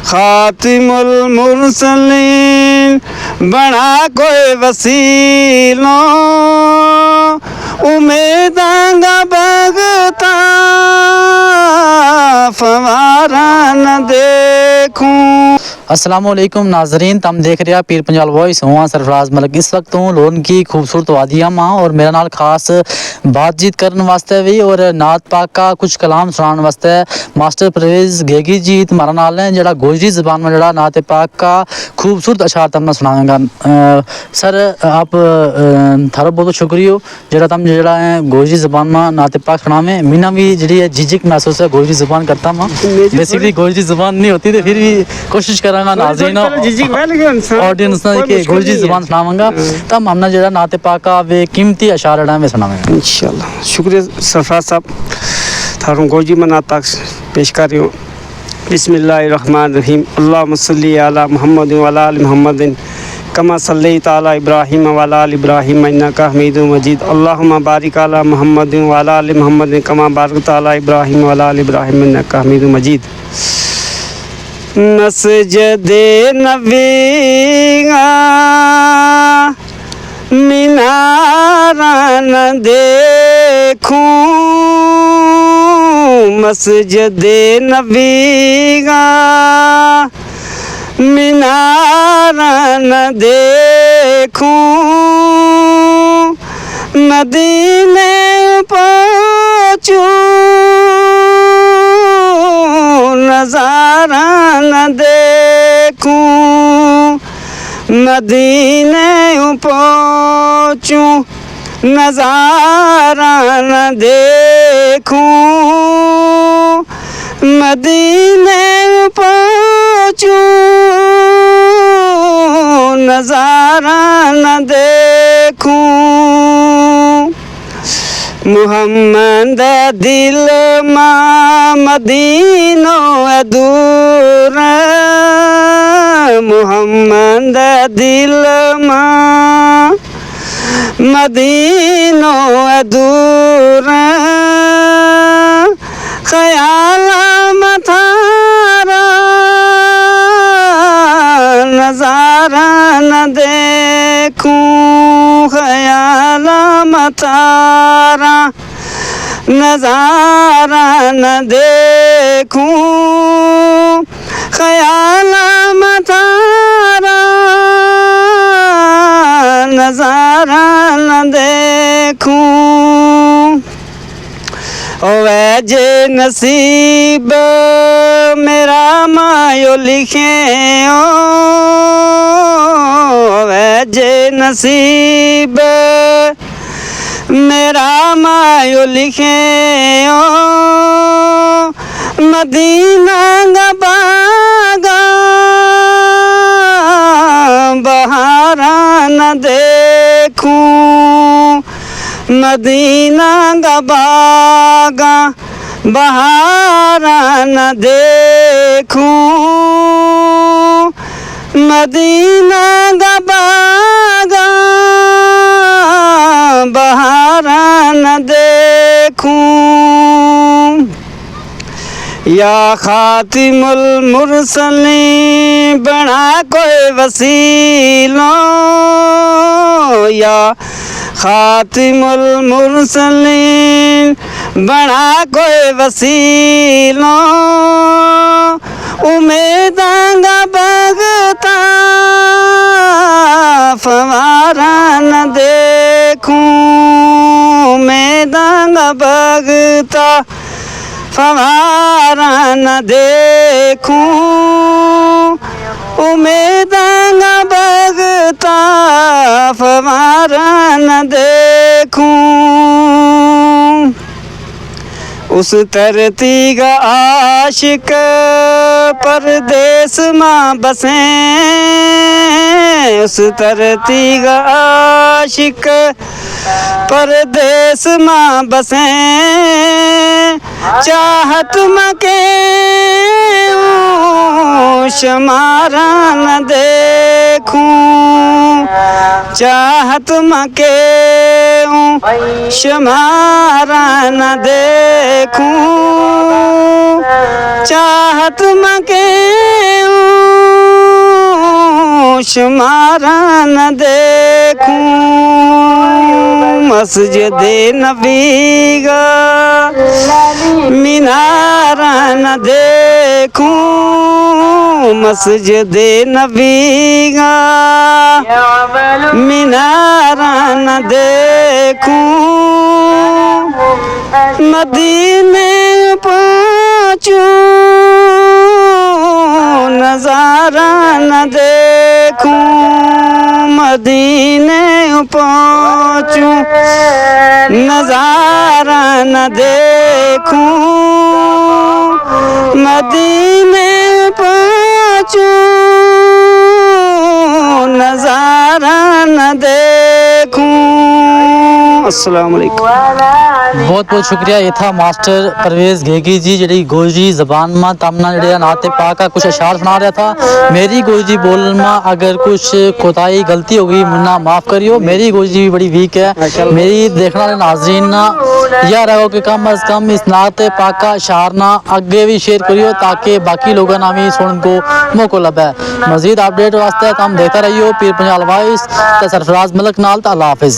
खातिमुल मुरसलीन बना कोई वसीलों उम्मीदांगा बगता फवारा न देखूं। अस्सलामुअलैकुम नाजरीन, तम देख रहे हैं पीर पंजाल वॉइस। हुआ सरफराज मलिक इस वक्त हूँ लोन की खूबसूरत वादियाँ माँ और मेरा नाल खास बातचीत करने वास्ते भी और नात पाक का कुछ कलाम सुनाने वास्ते मास्टर परवेज गेगी जी तुम्हारा नाल है जड़ा गोजरी ज़बान में जड़ा नात पाक का खूबसूरत अशार तमने सुनाएगा। सर आप थारा बहुत शुक्रिया जड़ा तम जड़ा है गोजरी ज़बान में नात पाक सुनावे। मीना भी जी है झिझक महसूस है गोजरी ज़बान करता माँ, बेसिकली गोजरी ज़बान नहीं होती तो फिर भी कोशिश करा नाज़रीन ऑडियंस के गोजरी ज़बान सुनावांगा तब हमने जड़ा नात पाक का वे कीमती अशार अड़ा में सुनावेंगे इंशाल्लाह। शुक्रिया सरफराज साहब, थारों गोजरी में नात पाक पेश कर रही हूँ। बिस्मिल्लाहिर्रहमानिर्रहीम। अल्लाहुम्मा सल्ली अला मुहम्मद व अला आलि मुहम्मद कमा सल्लैता अला इब्राहीम व अला आलि इब्राहीम इन्नका हमीदुम मजीद। अल्लाहुम्मा बारिक अला मुहम्मद व अला आलि मुहम्मद कमा बारकता अला इब्राहीम व अला आलि इब्राहीम इन्नका हमीदुम मजीद। मस्जिदे नबीगा मीनारा न देखूं, मस्जिदे नबीगा मीनारा न देखूं, मदीने पहुंचूं नज़ारा न देखूं, मदीने पहुंचूं नज़ारा न देखूं, मदीने पहुंचूं नज़ारा न देखूं। मुहम्मद दिल मां मदीनो दूर, मुहम्मद दिल मां मदीनो दूर, ख्याल मथारा नज़ारा न देखूं, ख्याल मथारा नज़ारा न देखूं, ख्याल मथारा नज़ारा न देखूं। वै जे नसीब मेरा मायो लिखे ओ, वै जे नसीब मेरा मायो लिखे ओ, मदीना बागा बहारा न देखूं, मदीना बागा बहारा न देखूं, मदीना बागा बहारा न देखूं। या खातिमुल मुरसलीन बना कोई वसीलों, या खातिमुल मुरसलीन बना कोई वसीलों उम्मीदांगा बगता फवारा न देखूं, उम्मीदांगा बगता फवारा न देखूं, उम्मीदांगा बगता फवारा न देखूं। उस धरती का आशिक परदेस माँ बसे, उस धरती का आशिक परदेस माँ बसे, चाहत मके शमारा न देखूं, चाहत मके शमारा न देखूं, चाहत मके शुमारा न देखूं मस्जिद नबी का मीनारा न देखूं मस्जिद नबी का मीनारा न देखूं मदीने पहुंचूं नजारा न देखूं मदीने पहुंचूं नजारा न देखूं मदीने पहुंचूं नजारा न देखूं। अस्सलाम वालेकुम। बहुत बहुत शुक्रिया। ये था मास्टर परवेज घेगी जी जी गोजी जबान में तमना जड़े नाते पाक का कुछ अशार सुना रहा था। मेरी गोजी बोलन में अगर कुछ कोताही गलती होगी मुन्ना माफ़ करियो। मेरी गोजी भी बड़ी वीक है। मेरी देखने वाले नाजरीन ना यह रहो कि कम अज़ कम इस नाते पाक का अशार ना अगे भी शेयर करियो ताकि बाकी लोगों ना भी सुन को मौका लभे। मजीद अपडेट वास्ते तुम देखते रहियो पीर पंजाल वॉइस। सरफराज मलिक नाल। अल्लाह हाफिज़।